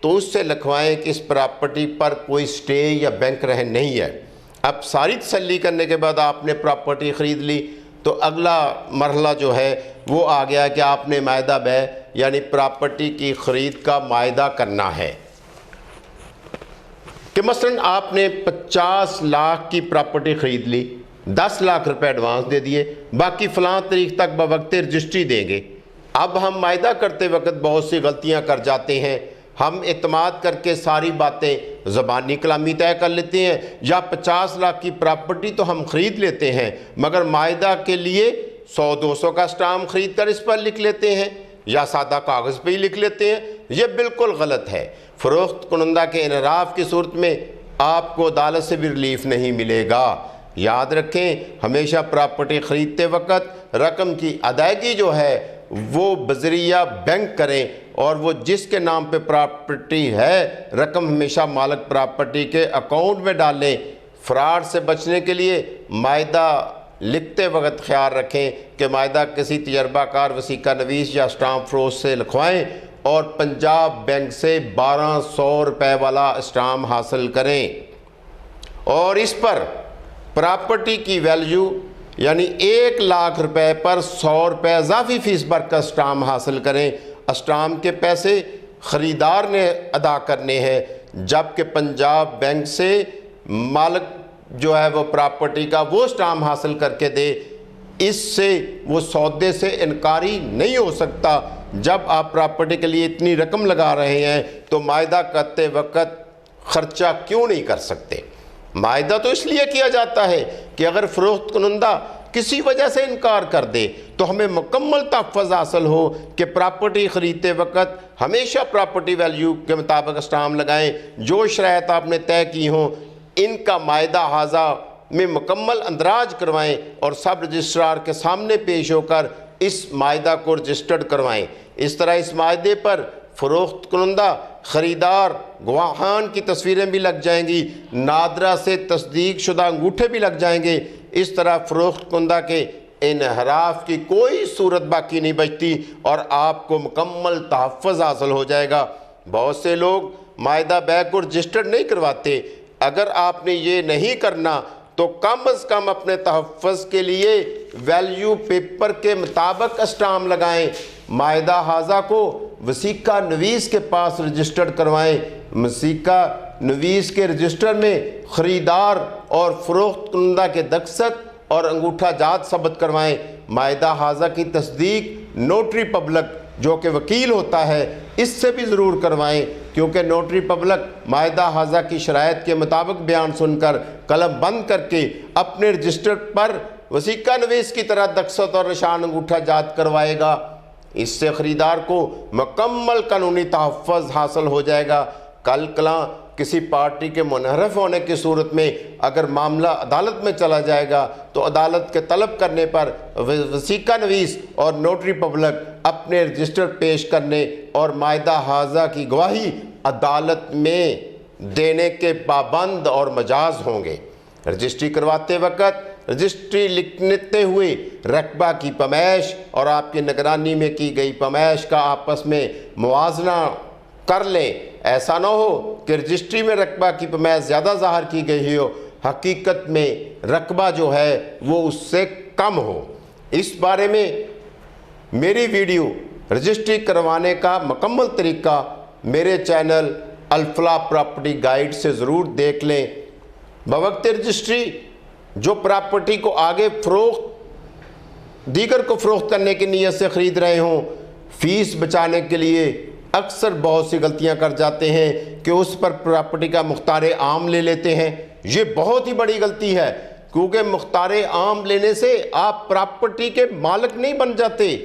تو اس سے لکھوائیں کہ اس پراپرٹی پر کوئی سٹے یا بینک رہن نہیں ہے۔ اب ساری تسلی کرنے کے بعد آپ نے پراپرٹی خرید لی تو اگلا مرحلہ جو ہے وہ آ گیا کہ آپ نے معاہدہ بیع یعنی پراپرٹی کی خرید کا معاہدہ کرنا ہے کہ مثلا آپ نے 50 لاکھ کی پراپرٹی خرید لی، 10 لاکھ روپے ایڈوانس دے دیے، باقی فلاں تاریخ تک بوقت رجسٹری دیں گے۔ اب ہم معاہدہ کرتے وقت بہت سی غلطیاں کر جاتے ہیں، ہم اعتماد کر کے ساری باتیں زبانی کلامی طے کر لیتے ہیں، یا 50 لاکھ کی پراپرٹی تو ہم خرید لیتے ہیں مگر معاہدہ کے لیے 100-200 کا اسٹامپ خرید کر اس پر لکھ لیتے ہیں یا سادہ کاغذ پہ ہی لکھ لیتے ہیں۔ یہ بالکل غلط ہے۔ فروخت کنندہ کے انحراف کی صورت میں آپ کو عدالت سے بھی ریلیف نہیں ملے گا۔ یاد رکھیں ہمیشہ پراپرٹی خریدتے وقت رقم کی ادائیگی جو ہے وہ بذریعہ بینک کریں، اور وہ جس کے نام پہ پراپرٹی ہے رقم ہمیشہ مالک پراپرٹی کے اکاؤنٹ میں ڈالیں۔ فراڈ سے بچنے کے لیے معاہدہ لکھتے وقت خیال رکھیں کہ معاہدہ کسی تجربہ کار وثیقہ نویس یا اسٹامپ فروش سے لکھوائیں اور پنجاب بینک سے 1200 روپے والا اسٹامپ حاصل کریں، اور اس پر پراپرٹی کی ویلیو یعنی 1 لاکھ روپے پر 100 روپے اضافی فیس بھر کا اسٹامپ حاصل کریں۔ اسٹامپ کے پیسے خریدار نے ادا کرنے ہیں، جبکہ پنجاب بینک سے مالک جو ہے وہ پراپرٹی کا وہ اسٹامپ حاصل کر کے دے۔ اس سے وہ سودے سے انکاری نہیں ہو سکتا۔ جب آپ پراپرٹی کے لیے اتنی رقم لگا رہے ہیں تو معاہدہ کرتے وقت خرچہ کیوں نہیں کر سکتے؟ معاہدہ تو اس لیے کیا جاتا ہے کہ اگر فروخت کنندہ کسی وجہ سے انکار کر دے تو ہمیں مکمل تحفظ حاصل ہو کہ پراپرٹی خریدتے وقت ہمیشہ پراپرٹی ویلیو کے مطابق اسٹامپ لگائیں، جو شرائط آپ نے طے کی ہوں ان کا معاہدہ حاضہ میں مکمل اندراج کروائیں اور سب رجسٹرار کے سامنے پیش ہو کر اس معاہدہ کو رجسٹرڈ کروائیں۔ اس طرح اس معاہدے پر فروخت کنندہ، خریدار، گواہان کی تصویریں بھی لگ جائیں گی، نادرہ سے تصدیق شدہ انگوٹھے بھی لگ جائیں گے۔ اس طرح فروخت کنندہ کے انحراف کی کوئی صورت باقی نہیں بچتی اور آپ کو مکمل تحفظ حاصل ہو جائے گا۔ بہت سے لوگ معاہدہ بیع کو رجسٹرڈ نہیں کرواتے۔ اگر آپ نے یہ نہیں کرنا تو کم از کم اپنے تحفظ کے لیے ویلیو پیپر کے مطابق اسٹامپ لگائیں، معاہدہ حاضہ کو وثیقہ نویس کے پاس رجسٹرڈ کروائیں۔ وثیقہ نویس کے رجسٹر میں خریدار اور فروخت کنندہ کے دستخط اور انگوٹھا جات ثبت کروائیں۔ معاہدہ حاضہ کی تصدیق نوٹری پبلک جو کہ وکیل ہوتا ہے اس سے بھی ضرور کروائیں، کیونکہ نوٹری پبلک معاہدہ حاضہ کی شرائط کے مطابق بیان سن کر قلم بند کر کے اپنے رجسٹر پر وثیقہ نویس کی طرح دستخط اور نشان انگوٹھا جات کروائے گا۔ اس سے خریدار کو مکمل قانونی تحفظ حاصل ہو جائے گا۔ کل کلاں کسی پارٹی کے منحرف ہونے کی صورت میں اگر معاملہ عدالت میں چلا جائے گا تو عدالت کے طلب کرنے پر وثیقہ نویس اور نوٹری پبلک اپنے رجسٹر پیش کرنے اور معاہدہ حاضہ کی گواہی عدالت میں دینے کے پابند اور مجاز ہوں گے۔ رجسٹری کرواتے وقت رجسٹری لکھتے ہوئے رقبہ کی پیمائش اور آپ کی نگرانی میں کی گئی پیمائش کا آپس میں موازنہ کر لیں۔ ایسا نہ ہو کہ رجسٹری میں رقبہ کی پیمائش زیادہ ظاہر کی گئی ہو، حقیقت میں رقبہ جو ہے وہ اس سے کم ہو۔ اس بارے میں میری ویڈیو رجسٹری کروانے کا مکمل طریقہ میرے چینل الفلاح پراپرٹی گائیڈ سے ضرور دیکھ لیں۔ بوقت رجسٹری جو پراپرٹی کو آگے دیگر کو فروخت کرنے کی نیت سے خرید رہے ہوں، فیس بچانے کے لیے اکثر بہت سی غلطیاں کر جاتے ہیں کہ اس پر پراپرٹی کا مختار عام لے لیتے ہیں۔ یہ بہت ہی بڑی غلطی ہے، کیونکہ مختار عام لینے سے آپ پراپرٹی کے مالک نہیں بن جاتے،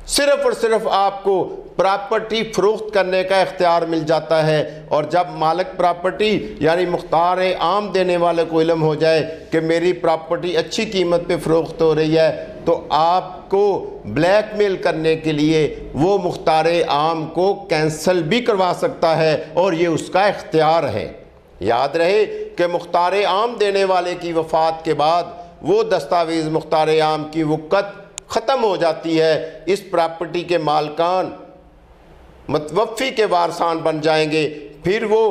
صرف اور صرف آپ کو پراپرٹی فروخت کرنے کا اختیار مل جاتا ہے۔ اور جب مالک پراپرٹی یعنی مختار عام دینے والے کو علم ہو جائے کہ میری پراپرٹی اچھی قیمت پہ فروخت ہو رہی ہے تو آپ کو بلیک میل کرنے کے لیے وہ مختار عام کو کینسل بھی کروا سکتا ہے، اور یہ اس کا اختیار ہے۔ یاد رہے کہ مختار عام دینے والے کی وفات کے بعد وہ دستاویز مختار عام کی وقت ختم ہو جاتی ہے۔ اس پراپرٹی کے مالکان متوفی کے وارثان بن جائیں گے، پھر وہ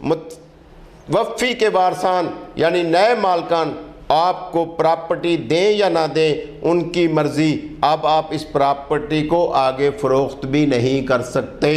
متوفی کے وارثان یعنی نئے مالکان آپ کو پراپرٹی دیں یا نہ دیں ان کی مرضی، اب آپ اس پراپرٹی کو آگے فروخت بھی نہیں کر سکتے۔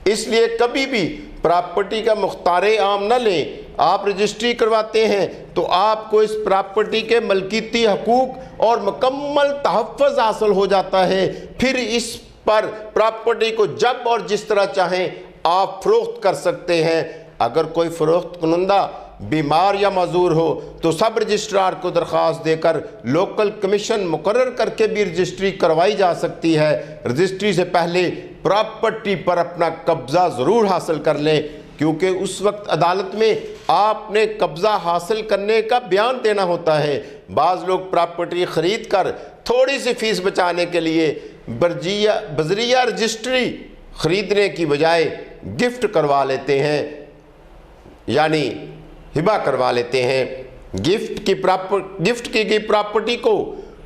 اس لیے کبھی بھی پراپرٹی کا مختار عام نہ لیں۔ آپ رجسٹری کرواتے ہیں تو آپ کو اس پراپرٹی کے ملکیتی حقوق اور مکمل تحفظ حاصل ہو جاتا ہے، پھر اس پر پراپرٹی کو جب اور جس طرح چاہیں آپ فروخت کر سکتے ہیں۔ اگر کوئی فروخت کنندہ بیمار یا معذور ہو تو سب رجسٹرار کو درخواست دے کر لوکل کمیشن مقرر کر کے بھی رجسٹری کروائی جا سکتی ہے۔ رجسٹری سے پہلے پراپرٹی پر اپنا قبضہ ضرور حاصل کر لیں، کیونکہ اس وقت عدالت میں آپ نے قبضہ حاصل کرنے کا بیان دینا ہوتا ہے۔ بعض لوگ پراپرٹی خرید کر تھوڑی سی فیس بچانے کے لیے بذریعہ رجسٹری خریدنے کی بجائے گفٹ کروا لیتے ہیں، یعنی ہبہ کروا لیتے ہیں۔ گفٹ کی گئی پراپرٹی کو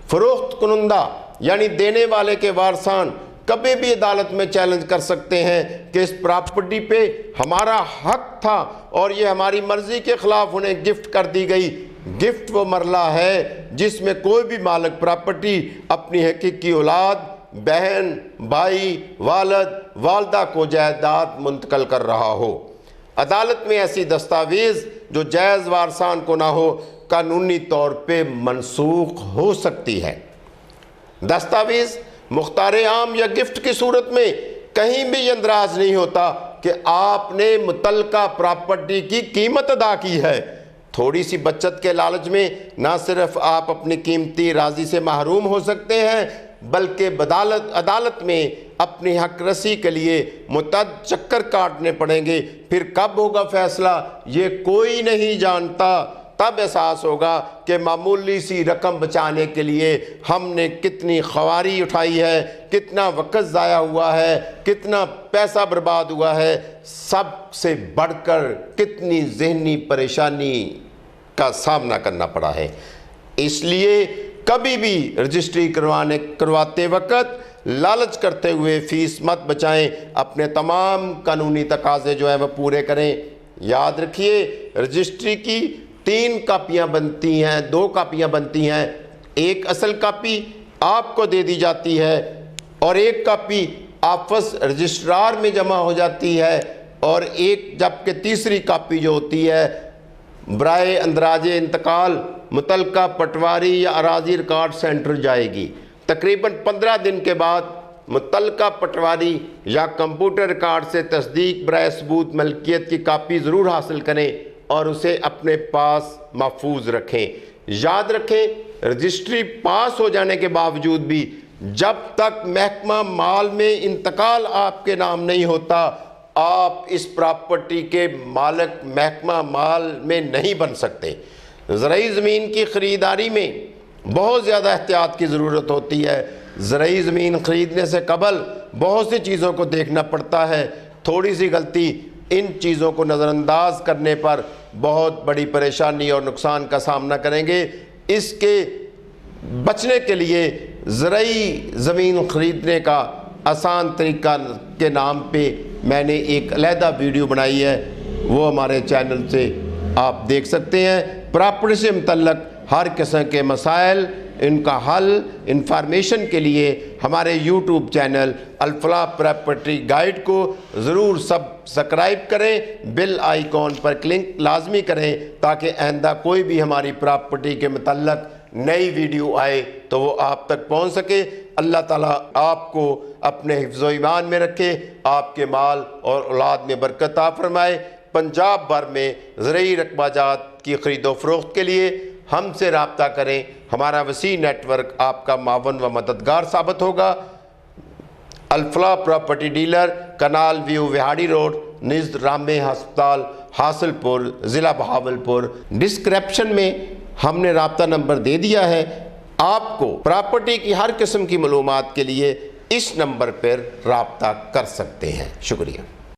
فروخت کنندہ یعنی دینے والے کے وارثان کبھی بھی عدالت میں چیلنج کر سکتے ہیں کہ اس پراپرٹی پہ ہمارا حق تھا اور یہ ہماری مرضی کے خلاف انہیں گفٹ کر دی گئی۔ گفٹ وہ مرلہ ہے جس میں کوئی بھی مالک پراپرٹی اپنی حقیقی اولاد، بہن، بھائی، والد، والدہ کو جائیداد منتقل کر رہا ہو۔ عدالت میں ایسی دستاویز جو جائز وارثان کو نہ ہو قانونی طور پہ منسوخ ہو سکتی ہے۔ دستاویز مختار عام یا گفٹ کی صورت میں کہیں بھی اندراج نہیں ہوتا کہ آپ نے متعلقہ پراپرٹی کی قیمت ادا کی ہے۔ تھوڑی سی بچت کے لالچ میں نہ صرف آپ اپنی قیمتی راضی سے محروم ہو سکتے ہیں بلکہ عدالت میں اپنی حق رسی کے لیے متعدد چکر کاٹنے پڑیں گے۔ پھر کب ہوگا فیصلہ یہ کوئی نہیں جانتا۔ تب احساس ہوگا کہ معمولی سی رقم بچانے کے لیے ہم نے کتنی خواری اٹھائی ہے، کتنا وقت ضائع ہوا ہے، کتنا پیسہ برباد ہوا ہے، سب سے بڑھ کر کتنی ذہنی پریشانی کا سامنا کرنا پڑا ہے۔ اس لیے کبھی بھی رجسٹری کرواتے وقت لالچ کرتے ہوئے فیس مت بچائیں، اپنے تمام قانونی تقاضے جو ہیں وہ پورے کریں۔ یاد رکھیے رجسٹری کی 3 کاپیاں بنتی ہیں، 2 کاپیاں بنتی ہیں، ایک اصل کاپی آپ کو دے دی جاتی ہے اور ایک کاپی آفس رجسٹرار میں جمع ہو جاتی ہے، اور جبکہ تیسری کاپی جو ہوتی ہے برائے اندراج انتقال متعلقہ پٹواری یا اراضی ریکارڈ سینٹر جائے گی۔ تقریباً 15 دن کے بعد متعلقہ پٹواری یا کمپیوٹر ریکارڈ سے تصدیق برائے ثبوت ملکیت کی کاپی ضرور حاصل کریں اور اسے اپنے پاس محفوظ رکھیں۔ یاد رکھیں رجسٹری پاس ہو جانے کے باوجود بھی جب تک محکمہ مال میں انتقال آپ کے نام نہیں ہوتا آپ اس پراپرٹی کے مالک محکمہ مال میں نہیں بن سکتے۔ زرعی زمین کی خریداری میں بہت زیادہ احتیاط کی ضرورت ہوتی ہے۔ زرعی زمین خریدنے سے قبل بہت سی چیزوں کو دیکھنا پڑتا ہے۔ تھوڑی سی غلطی ان چیزوں کو نظر انداز کرنے پر بہت بڑی پریشانی اور نقصان کا سامنا کریں گے۔ اس کے بچنے کے لیے زرعی زمین خریدنے کا آسان طریقہ کے نام پہ میں نے ایک علیحدہ ویڈیو بنائی ہے، وہ ہمارے چینل سے آپ دیکھ سکتے ہیں۔ پراپرٹی سے متعلق ہر قسم کے مسائل، ان کا حل، انفارمیشن کے لیے ہمارے یوٹیوب چینل الفلاح پراپرٹی گائیڈ کو ضرور سبسکرائب کریں، بیل آئیکن پر کلک لازمی کریں تاکہ آئندہ کوئی بھی ہماری پراپرٹی کے متعلق نئی ویڈیو آئے تو وہ آپ تک پہنچ سکے۔ اللہ تعالیٰ آپ کو اپنے حفظ و ایمان میں رکھے، آپ کے مال اور اولاد میں برکت عطا فرمائے۔ پنجاب بھر میں زرعی رقبہ جات کی خرید و فروخت کے لیے ہم سے رابطہ کریں، ہمارا وسیع نیٹ ورک آپ کا معاون و مددگار ثابت ہوگا۔ Alfalah property dealer, canal view, Vehari road, نزد رامے ہسپتال، حاصل پور، ضلع بہاولپور۔ ڈسکرپشن میں ہم نے رابطہ نمبر دے دیا ہے، آپ کو پراپرٹی کی ہر قسم کی معلومات کے لیے اس نمبر پر رابطہ کر سکتے ہیں۔ شکریہ۔